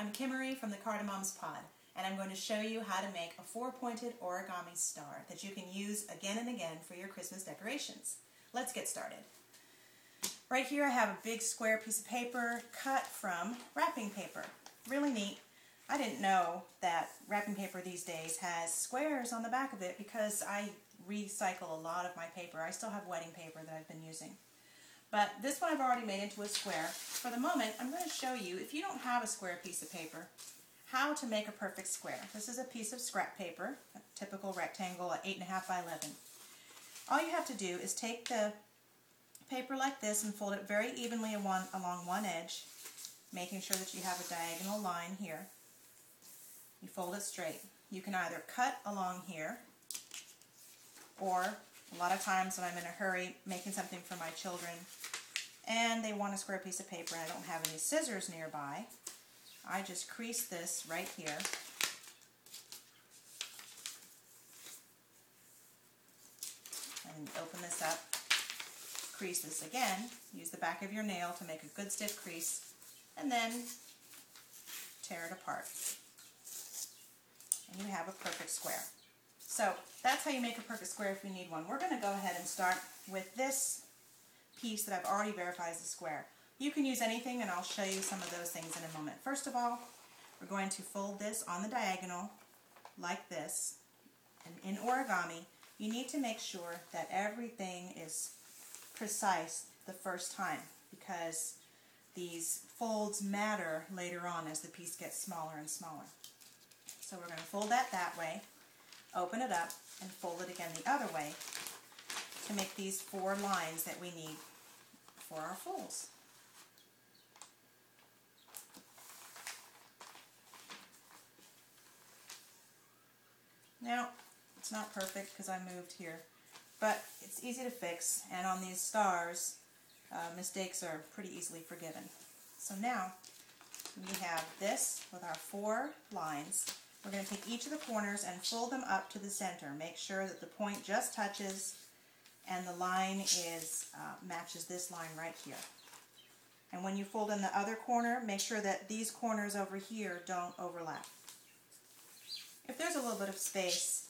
I'm Kimmery from the Cardamom's Pod, and I'm going to show you how to make a four-pointed origami star that you can use again and again for your Christmas decorations. Let's get started. Right here I have a big square piece of paper cut from wrapping paper. Really neat. I didn't know that wrapping paper these days has squares on the back of it because I recycle a lot of my paper. I still have wedding paper that I've been using. But this one I've already made into a square. For the moment, I'm going to show you, if you don't have a square piece of paper, how to make a perfect square. This is a piece of scrap paper, a typical rectangle at 8.5 by 11. All you have to do is take the paper like this and fold it very evenly along one edge, making sure that you have a diagonal line here. You fold it straight. You can either cut along here, or a lot of times when I'm in a hurry making something for my children and they want a square piece of paper and I don't have any scissors nearby, I just crease this right here. And open this up, crease this again, use the back of your nail to make a good stiff crease, and then tear it apart. And you have a perfect square. So that's how you make a perfect square if you need one. We're going to go ahead and start with this piece that I've already verified as a square. You can use anything, and I'll show you some of those things in a moment. First of all, we're going to fold this on the diagonal like this. And in origami, you need to make sure that everything is precise the first time, because these folds matter later on as the piece gets smaller and smaller. So we're going to fold that way, open it up, and fold it again the other way to make these 4 lines that we need for our folds. Now, it's not perfect because I moved here, but it's easy to fix, and on these stars, mistakes are pretty easily forgiven. So now, we have this with our 4 lines. We're going to take each of the corners and fold them up to the center. Make sure that the point just touches and the line is matches this line right here. And when you fold in the other corner, make sure that these corners over here don't overlap. If there's a little bit of space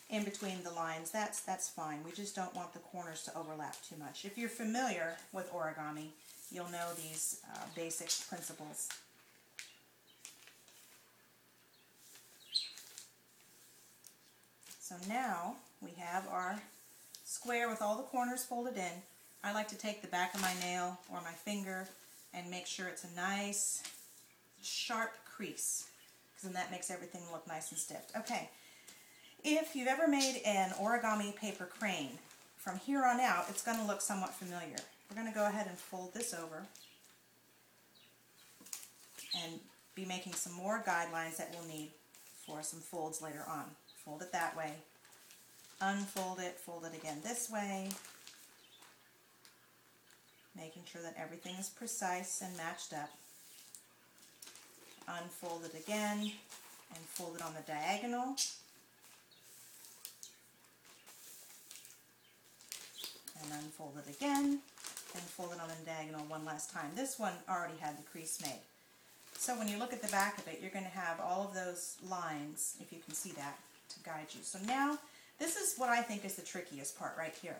in between the lines, that's fine. We just don't want the corners to overlap too much. If you're familiar with origami, you'll know these basic principles. So now we have our square with all the corners folded in. I like to take the back of my nail or my finger and make sure it's a nice sharp crease, because then that makes everything look nice and stiff. Okay, if you've ever made an origami paper crane, from here on out it's going to look somewhat familiar. We're going to go ahead and fold this over and be making some more guidelines that we'll need for some folds later on. Fold it that way, unfold it, fold it again this way, making sure that everything is precise and matched up. Unfold it again and fold it on the diagonal. And unfold it again and fold it on the diagonal one last time. This one already had the crease made. So when you look at the back of it, you're going to have all of those lines, if you can see that, to guide you. So now, this is what I think is the trickiest part right here.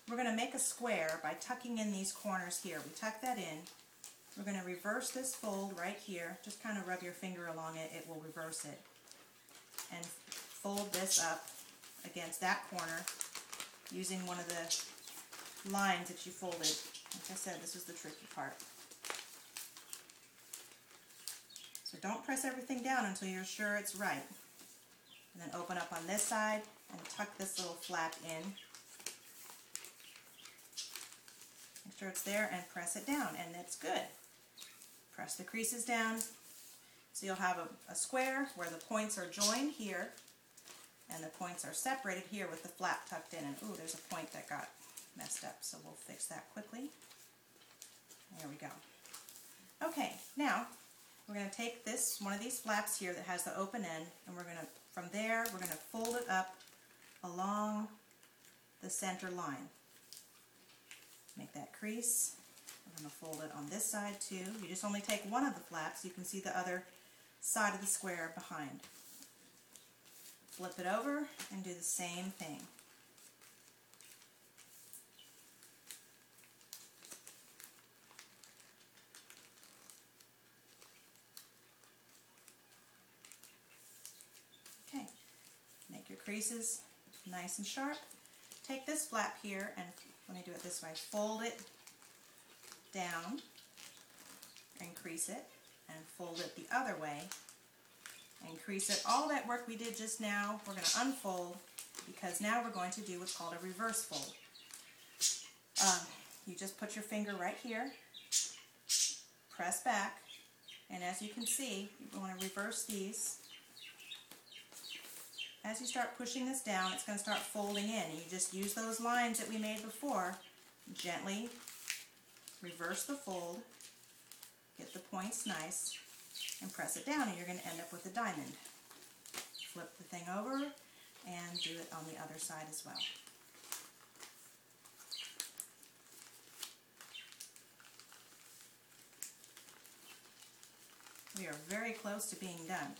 We're going to make a square by tucking in these corners here. We tuck that in. We're going to reverse this fold right here. Just kind of rub your finger along it. It will reverse it. And fold this up against that corner using one of the lines that you folded. Like I said, this is the tricky part. So don't press everything down until you're sure it's right. And then open up on this side and tuck this little flap in. Make sure it's there and press it down, and it's good. Press the creases down. So you'll have a square where the points are joined here and the points are separated here with the flap tucked in. And ooh, there's a point that got messed up, so we'll fix that quickly. There we go. Okay, now we're going to take one of these flaps here that has the open end, and we're going to, from there, we're going to fold it up along the center line. Make that crease. We're going to fold it on this side too. You just only take one of the flaps. You can see the other side of the square behind. Flip it over and do the same thing. Okay, make your creases nice and sharp. Take this flap here and, let me do it this way, fold it down and crease it, and fold it the other way and crease it. All that work we did just now, we're going to unfold, because now we're going to do what's called a reverse fold. You just put your finger right here, press back, and as you can see, you want to reverse these. As you start pushing this down, it's going to start folding in. You just use those lines that we made before, gently reverse the fold, get the points nice, and press it down, and you're going to end up with a diamond. Flip the thing over and do it on the other side as well. We are very close to being done.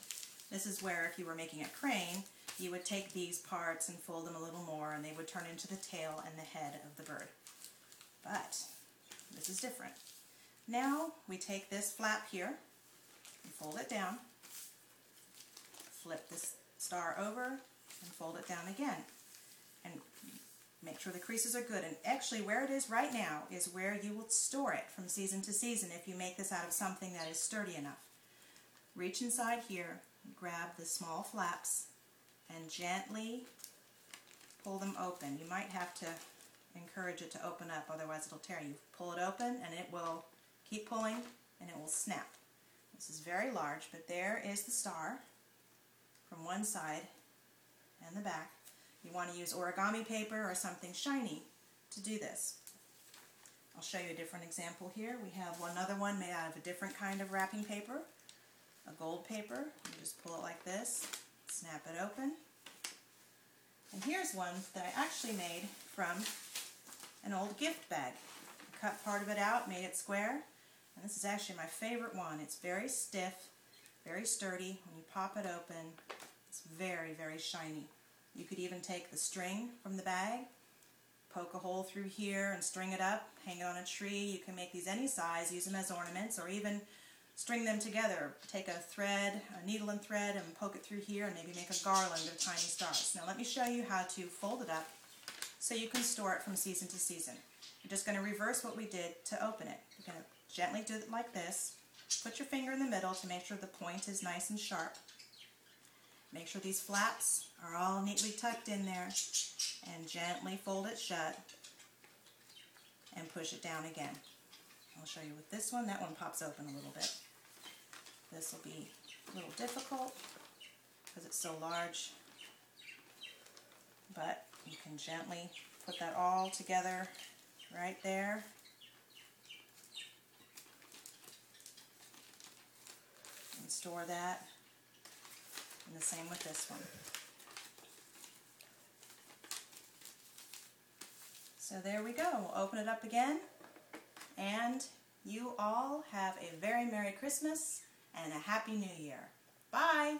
This is where, if you were making a crane, you would take these parts and fold them a little more, and they would turn into the tail and the head of the bird. But this is different. Now we take this flap here and fold it down, flip this star over and fold it down again, and make sure the creases are good. And actually where it is right now is where you will store it from season to season if you make this out of something that is sturdy enough. Reach inside here, grab the small flaps, and gently pull them open. You might have to encourage it to open up, otherwise it'll tear you. Pull it open and it will keep pulling and it will snap. This is very large, but there is the star from one side and the back. You want to use origami paper or something shiny to do this. I'll show you a different example here. We have another one made out of a different kind of wrapping paper, a gold paper. You just pull it like this, snap it open. And here's one that I actually made from an old gift bag. I cut part of it out, made it square, and this is actually my favorite one. It's very stiff, very sturdy. When you pop it open, it's very, very shiny. You could even take the string from the bag, poke a hole through here and string it up, hang it on a tree. You can make these any size, use them as ornaments, or even string them together. Take a thread, a needle and thread, and poke it through here and maybe make a garland of tiny stars. Now let me show you how to fold it up so you can store it from season to season. You're just going to reverse what we did to open it. You're going to gently do it like this. Put your finger in the middle to make sure the point is nice and sharp. Make sure these flaps are all neatly tucked in there, and gently fold it shut and push it down again. I'll show you with this one. That one pops open a little bit. This will be a little difficult because it's so large, but you can gently put that all together right there. And store that. And the same with this one. So there we go. We'll open it up again, and you all have a very Merry Christmas and a Happy New Year. Bye!